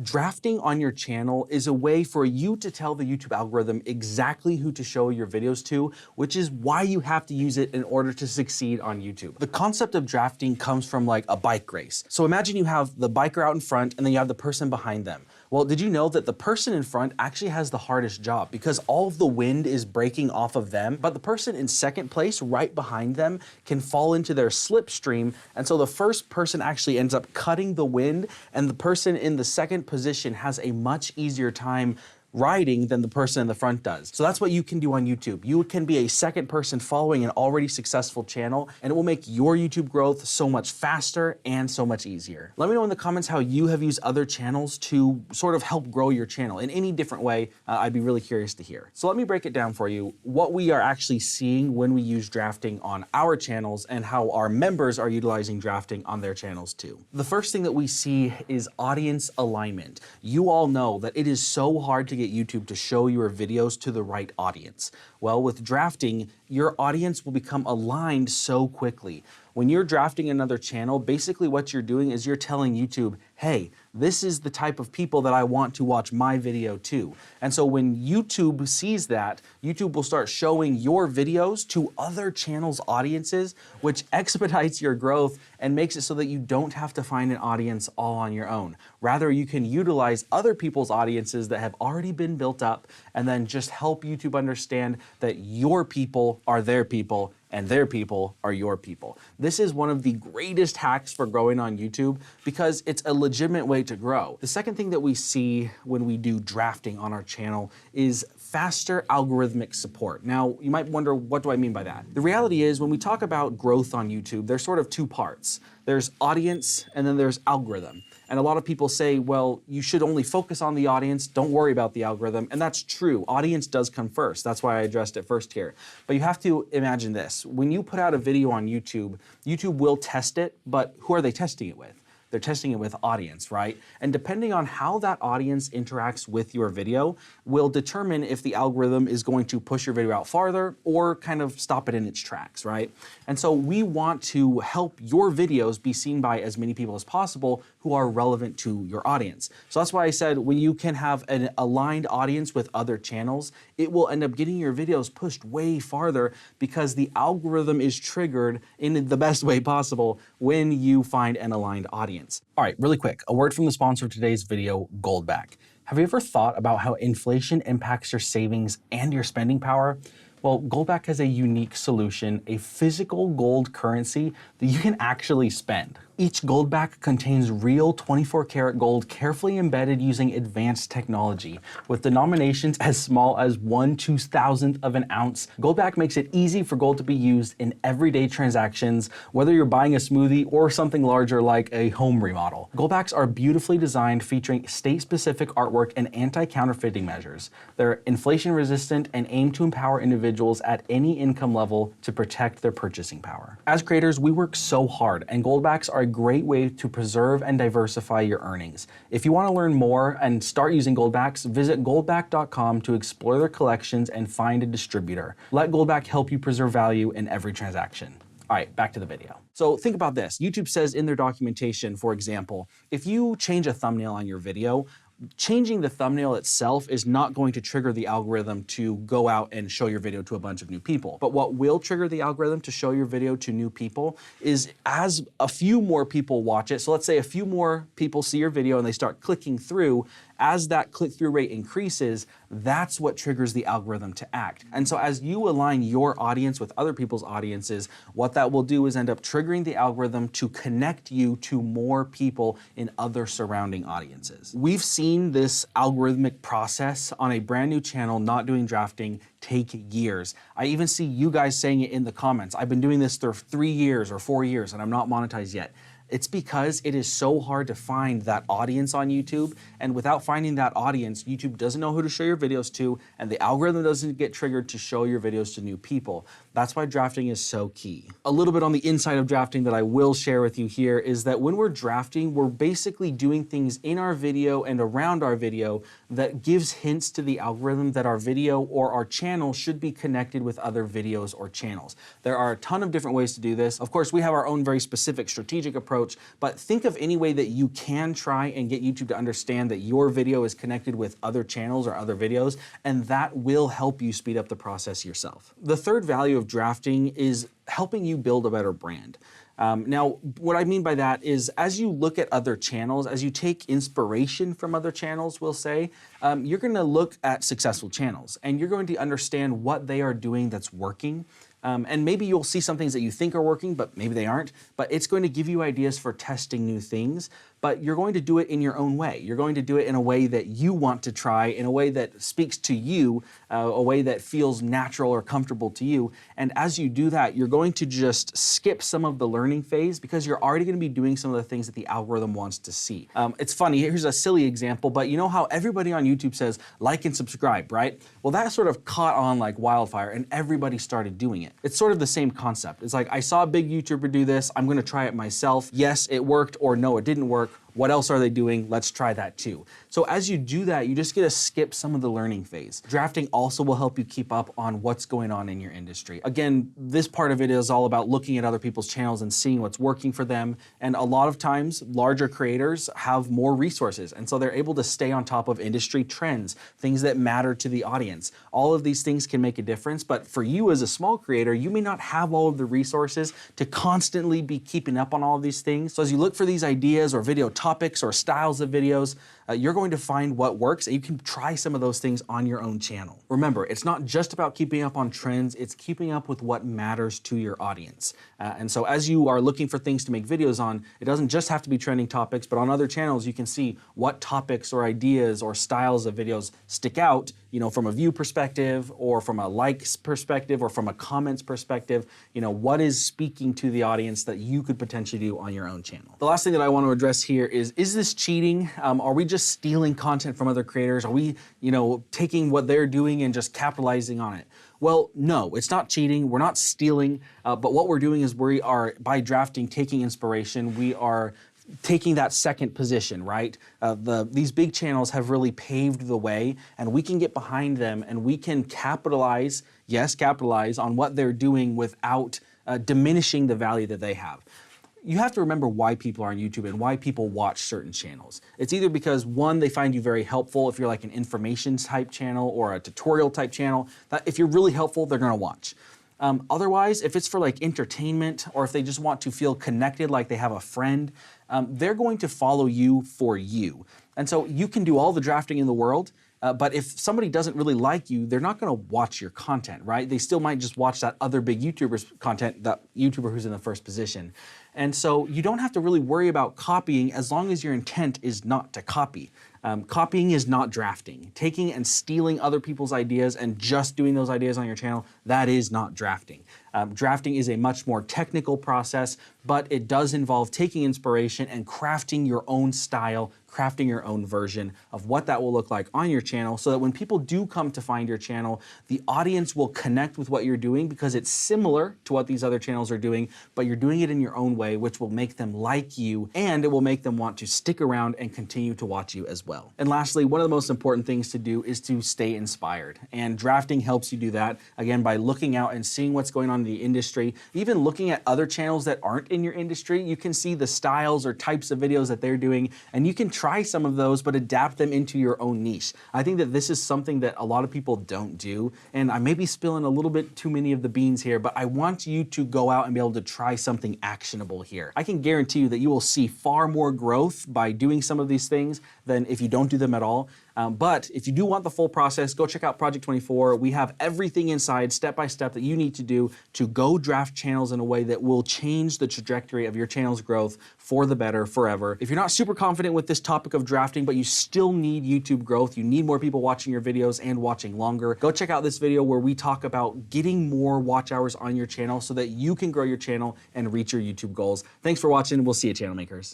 Drafting on your channel is a way for you to tell the YouTube algorithm exactly who to show your videos to, which is why you have to use it in order to succeed on YouTube. The concept of drafting comes from like a bike race. So imagine you have the biker out in front and then you have the person behind them. Well, did you know that the person in front actually has the hardest job because all of the wind is breaking off of them, but the person in second place right behind them can fall into their slipstream, and so the first person actually ends up cutting the wind, and the person in the second position has a much easier time riding than the person in the front does. So that's what you can do on YouTube. You can be a second person following an already successful channel, and it will make your YouTube growth so much faster and so much easier. Let me know in the comments how you have used other channels to sort of help grow your channel in any different way. I'd be really curious to hear. So let me break it down for you, what we are actually seeing when we use drafting on our channels and how our members are utilizing drafting on their channels too. The first thing that we see is audience alignment. You all know that it is so hard to get YouTube to show your videos to the right audience. Well, with drafting, your audience will become aligned so quickly. When you're drafting another channel, basically what you're doing is you're telling YouTube, hey, this is the type of people that I want to watch my video too. And so when YouTube sees that, YouTube will start showing your videos to other channels' audiences, which expedites your growth and makes it so that you don't have to find an audience all on your own. Rather, you can utilize other people's audiences that have already been built up and then just help YouTube understand that your people are their people and their people are your people. This is one of the greatest hacks for growing on YouTube because it's a legitimate way to grow. The second thing that we see when we do drafting on our channel is faster algorithmic support. Now, you might wonder, what do I mean by that? The reality is, when we talk about growth on YouTube, there's sort of two parts. There's audience and then there's algorithm. And a lot of people say, well, you should only focus on the audience, don't worry about the algorithm. And that's true. Audience does come first. That's why I addressed it first here. But you have to imagine this. When you put out a video on YouTube, YouTube will test it, but who are they testing it with? They're testing it with audience, right? And depending on how that audience interacts with your video will determine if the algorithm is going to push your video out farther or kind of stop it in its tracks, right? And so we want to help your videos be seen by as many people as possible who are relevant to your audience. So that's why I said when you can have an aligned audience with other channels, it will end up getting your videos pushed way farther because the algorithm is triggered in the best way possible when you find an aligned audience. All right, really quick, a word from the sponsor of today's video, Goldback. Have you ever thought about how inflation impacts your savings and your spending power? Well, Goldback has a unique solution, a physical gold currency that you can actually spend. Each Goldback contains real 24-karat gold carefully embedded using advanced technology. With denominations as small as 1/2000th of an ounce, Goldback makes it easy for gold to be used in everyday transactions, whether you're buying a smoothie or something larger like a home remodel. Goldbacks are beautifully designed, featuring state-specific artwork and anti-counterfeiting measures. They're inflation-resistant and aim to empower individuals at any income level to protect their purchasing power. As creators, we work so hard, and Goldbacks are a great way to preserve and diversify your earnings. If you want to learn more and start using Goldbacks, visit goldback.com to explore their collections and find a distributor. Let Goldback help you preserve value in every transaction. All right, back to the video. So think about this. YouTube says in their documentation, for example, if you change a thumbnail on your video, changing the thumbnail itself is not going to trigger the algorithm to go out and show your video to a bunch of new people. But what will trigger the algorithm to show your video to new people is as a few more people watch it. So let's say a few more people see your video and they start clicking through. As that click-through rate increases, that's what triggers the algorithm to act. And so as you align your audience with other people's audiences, what that will do is end up triggering the algorithm to connect you to more people in other surrounding audiences. We've seen this algorithmic process on a brand new channel not doing drafting take years. I even see you guys saying it in the comments. I've been doing this for 3 years or 4 years and I'm not monetized yet. It's because it is so hard to find that audience on YouTube, and without finding that audience, YouTube doesn't know who to show your videos to, and the algorithm doesn't get triggered to show your videos to new people. That's why drafting is so key. A little bit on the inside of drafting that I will share with you here is that when we're drafting, we're basically doing things in our video and around our video that gives hints to the algorithm that our video or our channel should be connected with other videos or channels. There are a ton of different ways to do this. Of course, we have our own very specific strategic approach approach, but think of any way that you can try and get YouTube to understand that your video is connected with other channels or other videos, and that will help you speed up the process yourself. The third value of drafting is helping you build a better brand. Now, what I mean by that is as you look at other channels, as you take inspiration from other channels, we'll say, you're gonna look at successful channels and you're going to understand what they are doing that's working. And maybe you'll see some things that you think are working, but maybe they aren't. But it's going to give you ideas for testing new things, but you're going to do it in your own way. You're going to do it in a way that you want to try, in a way that speaks to you, a way that feels natural or comfortable to you. And as you do that, you're going to just skip some of the learning phase because you're already going to be doing some of the things that the algorithm wants to see. It's funny, here's a silly example, but you know how everybody on YouTube says, like and subscribe, right? Well, that sort of caught on like wildfire and everybody started doing it. It's sort of the same concept. It's like, I saw a big YouTuber do this, I'm gonna try it myself. Yes, it worked, or no, it didn't work. What else are they doing? Let's try that too. So as you do that, you just get to skip some of the learning phase. Drafting also will help you keep up on what's going on in your industry. Again, this part of it is all about looking at other people's channels and seeing what's working for them. And a lot of times, larger creators have more resources. And so they're able to stay on top of industry trends, things that matter to the audience. All of these things can make a difference. But for you as a small creator, you may not have all of the resources to constantly be keeping up on all of these things. So as you look for these ideas or video topics or styles of videos, you're going to find what works and you can try some of those things on your own channel. Remember, it's not just about keeping up on trends, it's keeping up with what matters to your audience. And so as you are looking for things to make videos on, it doesn't just have to be trending topics, but on other channels you can see what topics or ideas or styles of videos stick out, you know, from a view perspective or from a likes perspective or from a comments perspective, you know, what is speaking to the audience that you could potentially do on your own channel. The last thing that I want to address here is this cheating? Are we just stealing content from other creators? Are we, you know, taking what they're doing and just capitalizing on it? Well, no, it's not cheating. We're not stealing, but what we're doing is we are, by drafting, taking inspiration. We are taking that second position, right? These big channels have really paved the way and we can get behind them and we can capitalize, yes, capitalize on what they're doing without diminishing the value that they have. You have to remember why people are on YouTube and why people watch certain channels. It's either because, one, they find you very helpful if you're like an information type channel or a tutorial type channel, that if you're really helpful, they're gonna watch. Otherwise, if it's for like entertainment or if they just want to feel connected like they have a friend, they're going to follow you for you. And so you can do all the drafting in the world, but if somebody doesn't really like you, they're not gonna watch your content, right? They still might just watch that other big YouTuber's content, that YouTuber who's in the first position. And so you don't have to really worry about copying as long as your intent is not to copy. Copying is not drafting. Taking and stealing other people's ideas and just doing those ideas on your channel, that is not drafting. Drafting is a much more technical process, but it does involve taking inspiration and crafting your own style, crafting your own version of what that will look like on your channel so that when people do come to find your channel, the audience will connect with what you're doing because it's similar to what these other channels are doing, but you're doing it in your own way, which will make them like you and it will make them want to stick around and continue to watch you as well. And lastly, one of the most important things to do is to stay inspired. And drafting helps you do that, again, by looking out and seeing what's going on in the industry. Even looking at other channels that aren't in your industry, you can see the styles or types of videos that they're doing, and you can try some of those, but adapt them into your own niche. I think that this is something that a lot of people don't do, and I may be spilling a little bit too many of the beans here, but I want you to go out and be able to try something actionable here. I can guarantee you that you will see far more growth by doing some of these things than if you don't do them at all. But if you do want the full process, go check out Project 24. We have everything inside, step by step, that you need to do to go draft channels in a way that will change the trajectory of your channel's growth for the better forever. If you're not super confident with this topic of drafting, but you still need YouTube growth, you need more people watching your videos and watching longer, go check out this video where we talk about getting more watch hours on your channel so that you can grow your channel and reach your YouTube goals. Thanks for watching. We'll see you, channel makers.